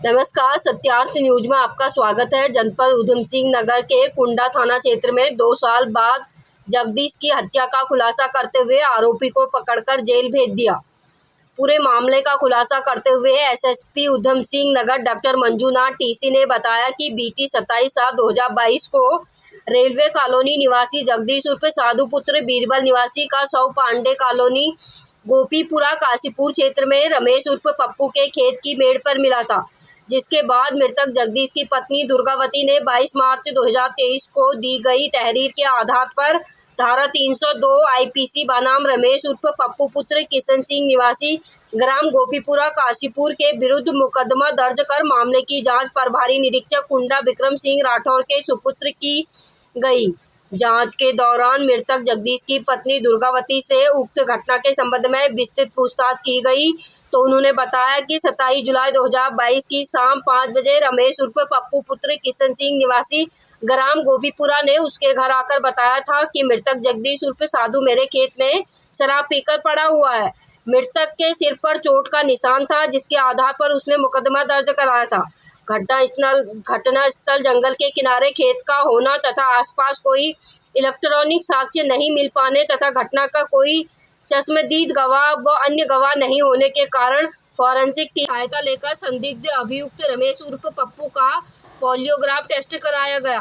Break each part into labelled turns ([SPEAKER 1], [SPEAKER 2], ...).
[SPEAKER 1] नमस्कार, सत्यार्थ न्यूज में आपका स्वागत है। जनपद उधम सिंह नगर के कुंडा थाना क्षेत्र में 2 साल बाद जगदीश की हत्या का खुलासा करते हुए आरोपी को पकड़कर जेल भेज दिया। पूरे मामले का खुलासा करते हुए SSP Udham Singh Nagar doctor Manjunath TC ने बताया कि बीती 27/7/2022 को रेलवे कॉलोनी निवासी जगदीश उर्फ साधु पुत्र बीरबल निवासी का शव पांडे कॉलोनी गोपीपुरा काशीपुर क्षेत्र में रमेश उर्फ पप्पू के खेत की मेड़ पर मिला था, जिसके बाद मृतक जगदीश की पत्नी दुर्गावती ने 22 मार्च 2023 को दी गई तहरीर के आधार पर धारा 302 आईपीसी बनाम रमेश उर्फ पप्पू पुत्र किशन सिंह निवासी ग्राम गोपीपुरा काशीपुर के विरुद्ध मुकदमा दर्ज कर मामले की जांच प्रभारी निरीक्षक कुंडा विक्रम सिंह राठौर के सुपुत्र की गई। जांच के दौरान मृतक जगदीश की पत्नी दुर्गावती से उक्त घटना के संबंध में विस्तृत पूछताछ की गई तो उन्होंने बताया कि 27 जुलाई 2022 की शाम 5 बजे रमेश उर्फ पप्पू पुत्र किशन सिंह निवासी ग्राम गोपीपुरा ने उसके घर आकर बताया था कि मृतक जगदीश उर्फ साधु मेरे खेत में शराब पीकर पड़ा हुआ है। मृतक के सिर पर चोट का निशान था, जिसके आधार पर उसने मुकदमा दर्ज कराया था। घटना स्थल जंगल के किनारे खेत का होना तथा आसपास कोई इलेक्ट्रॉनिक साक्ष्य नहीं मिल पाने तथा घटना का कोई चश्मदीद गवाह व अन्य गवाह नहीं होने के कारण फॉरेंसिक की सहायता लेकर संदिग्ध अभियुक्त रमेश उर्फ पप्पू का पॉलीग्राफ टेस्ट कराया गया।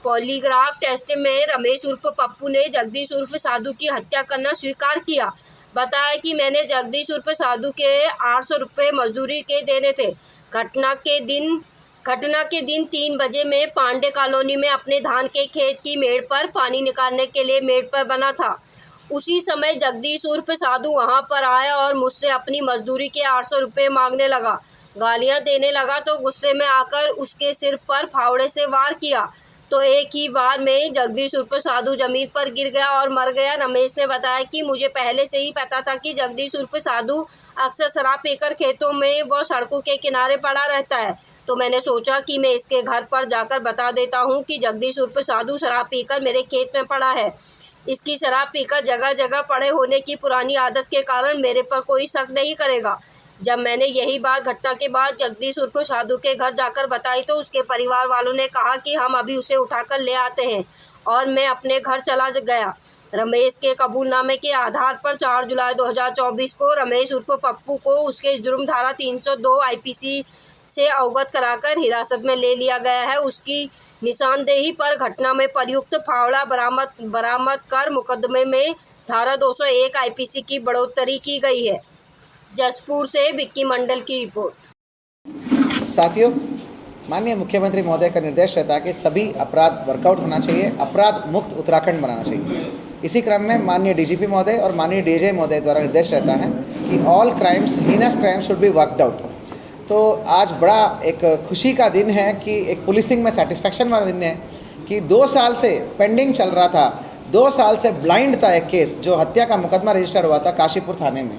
[SPEAKER 1] पॉलीग्राफ टेस्ट में रमेश उर्फ पप्पू ने जगदीश उर्फ साधु की हत्या करना स्वीकार किया। बताया कि मैंने जगदीश उर्फ साधु के 800 रुपये मजदूरी के देने थे। घटना के दिन 3 बजे में पांडे कॉलोनी में अपने धान के खेत की मेड़ पर पानी निकालने के लिए मेड़ पर बना था। उसी समय जगदीश उर्फ साधु वहां पर आया और मुझसे अपनी मजदूरी के 800 रुपये मांगने लगा, गालियां देने लगा तो गुस्से में आकर उसके सिर पर फावड़े से वार किया तो एक ही बार में जगदीश उर्फ साधु जमीन पर गिर गया और मर गया। रमेश ने बताया कि मुझे पहले से ही पता था कि जगदीश उर्फ साधु अक्सर शराब पीकर खेतों में व सड़कों के किनारे पड़ा रहता है, तो मैंने सोचा कि मैं इसके घर पर जाकर बता देता हूँ कि जगदीश उर्फ साधु शराब पीकर मेरे खेत में पड़ा है। इसकी शराब पीकर जगह जगह पड़े होने की पुरानी आदत के कारण मेरे पर कोई शक नहीं करेगा। जब मैंने यही बात घटना के बाद जगदीश उर्फ साधु के घर जाकर बताई तो उसके परिवार वालों ने कहा कि हम अभी उसे उठाकर ले आते हैं और मैं अपने घर चला गया। रमेश के कबूलनामे के आधार पर 4 जुलाई 2024 को रमेश उर्फ पप्पू को उसके जुर्म धारा 302 आईपीसी से अवगत कराकर हिरासत में ले लिया गया है। उसकी निशानदेही पर घटना में प्रयुक्त फावड़ा बरामद कर मुकदमे में धारा 201 आईपीसी की बढ़ोतरी की गई है। जसपुर से विक्की मंडल की रिपोर्ट।
[SPEAKER 2] साथियों, माननीय मुख्यमंत्री महोदय का निर्देश रहता है कि सभी अपराध वर्कआउट होना चाहिए, अपराध मुक्त उत्तराखंड बनाना चाहिए। इसी क्रम में माननीय डीजीपी महोदय और माननीय डीजे महोदय द्वारा निर्देश रहता है कि all crimes, heinous crimes should be worked out. तो आज बड़ा एक खुशी का दिन है कि एक पुलिसिंग में सेटिस्फैक्शन वाला दिन है कि 2 साल से पेंडिंग चल रहा था, 2 साल से ब्लाइंड था एक केस, जो हत्या का मुकदमा रजिस्टर हुआ था काशीपुर थाने में,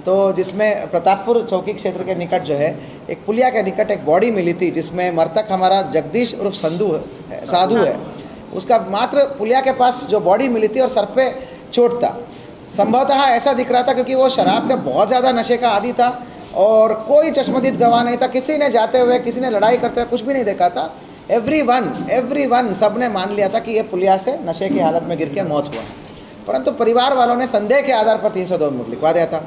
[SPEAKER 2] तो जिसमें प्रतापपुर चौकी क्षेत्र के निकट जो है एक पुलिया के निकट एक बॉडी मिली थी, जिसमें मृतक हमारा जगदीश उर्फ साधु है। उसका मात्र पुलिया के पास जो बॉडी मिली थी और सर पे चोट था। संभवतः ऐसा दिख रहा था क्योंकि वो शराब के बहुत ज़्यादा नशे का आदी था और कोई चश्मदीद गवाह नहीं था। किसी ने जाते हुए, किसी ने लड़ाई करते हुए कुछ भी नहीं देखा था। एवरीवन सब ने मान लिया था कि ये पुलिया से नशे की हालत में गिर के मौत हुआ है, परंतु परिवार वालों ने संदेह के आधार पर 302 लिखवा दिया था।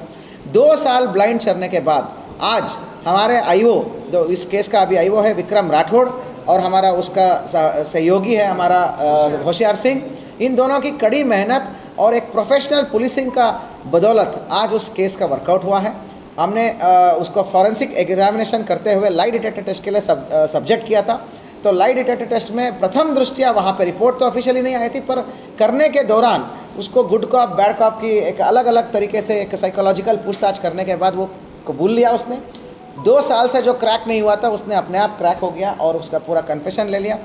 [SPEAKER 2] 2 साल ब्लाइंड चलने के बाद आज हमारे आईओ, जो इस केस का अभी आईओ है विक्रम राठौड़ और हमारा उसका सहयोगी है हमारा होशियार सिंह, इन दोनों की कड़ी मेहनत और एक प्रोफेशनल पुलिसिंग का बदौलत आज उस केस का वर्कआउट हुआ है। हमने उसको फॉरेंसिक एग्जामिनेशन करते हुए लाई डिटेक्टर टेस्ट के लिए सब्जेक्ट किया था। तो लाई डिटेक्टर टेस्ट में प्रथम दृष्टिया वहाँ पे रिपोर्ट तो ऑफिशियली नहीं आई थी, पर करने के दौरान उसको गुड कॉप बैड कॉप की एक अलग अलग तरीके से एक साइकोलॉजिकल पूछताछ करने के बाद वो कबूल लिया उसने। 2 साल से जो क्रैक नहीं हुआ था उसने अपने आप क्रैक हो गया और उसका पूरा कन्फेशन ले लिया।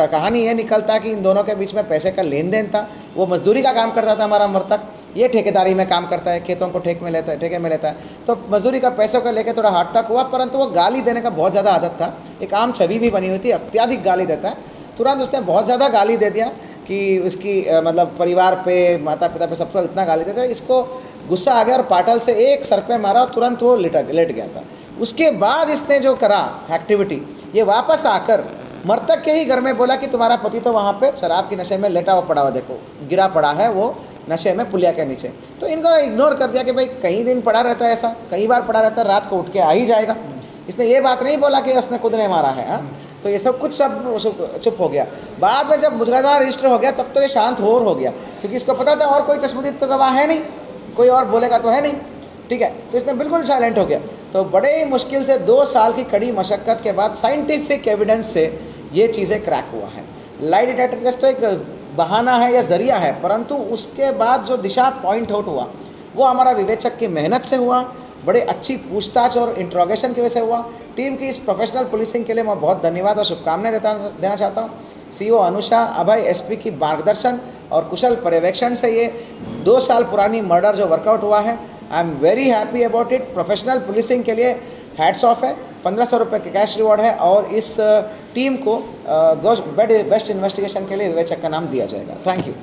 [SPEAKER 2] कहानी ये निकलता है कि इन दोनों के बीच में पैसे का लेन देन था। वो मजदूरी का काम करता था हमारा मृतक, ये ठेकेदारी में काम करता है, खेतों को ठेके में लेता है, तो मजदूरी का पैसों को लेकर थोड़ा हार्ट टक हुआ, परंतु वो गाली देने का बहुत ज़्यादा आदत था। एक आम छवि भी बनी हुई थी, अत्यधिक गाली देता है। तुरंत उसने बहुत ज़्यादा गाली दे दिया कि उसकी मतलब परिवार पे, माता पिता पे, सबको इतना गाली देता है। इसको गुस्सा आ गया और पाटल से एक सर पे मारा और तुरंत वो लेट गया था। उसके बाद इसने जो करा एक्टिविटी, ये वापस आकर मृतक के ही घर में बोला कि तुम्हारा पति तो वहाँ पे शराब के नशे में लेटा हुआ पड़ा हुआ, देखो गिरा पड़ा है वो नशे में पुलिया के नीचे। तो इनको इग्नोर कर दिया कि भाई कई दिन पड़ा रहता है, ऐसा कई बार पड़ा रहता है, रात को उठ के आ ही जाएगा। इसने ये बात नहीं बोला कि उसने खुद ने मारा है। हाँ, तो ये सब कुछ सब चुप हो गया। बाद में जब मुकदमा रजिस्टर हो गया तब तो ये शांत हो गया, क्योंकि इसको पता था और कोई तशद्दुद तो गवाह है नहीं, कोई और बोलेगा तो है नहीं, ठीक है। तो इसने बिल्कुल साइलेंट हो गया। तो बड़े ही मुश्किल से 2 साल की कड़ी मशक्क़त के बाद साइंटिफिक एविडेंस से ये चीज़ें क्रैक हुआ है। लाइट डिटेक्टर टेस्ट तो एक बहाना है या ज़रिया है, परंतु उसके बाद जो दिशा पॉइंट आउट हुआ वो हमारा विवेचक की मेहनत से हुआ, बड़े अच्छी पूछताछ और इंट्रोगेशन की वजह से हुआ। टीम की इस प्रोफेशनल पुलिसिंग के लिए मैं बहुत धन्यवाद और शुभकामनाएं देना चाहता हूँ। सीओ अनुषा, अभय, एसपी की मार्गदर्शन और कुशल पर्यवेक्षण से ये 2 साल पुरानी मर्डर जो वर्कआउट हुआ है, I am very happy about it. Professional policing के लिए हैट्स ऑफ है। 1500 रुपये के कैश रिवॉर्ड है और इस टीम को बेस्ट इन्वेस्टिगेशन के लिए विवेचक का नाम दिया जाएगा। Thank you.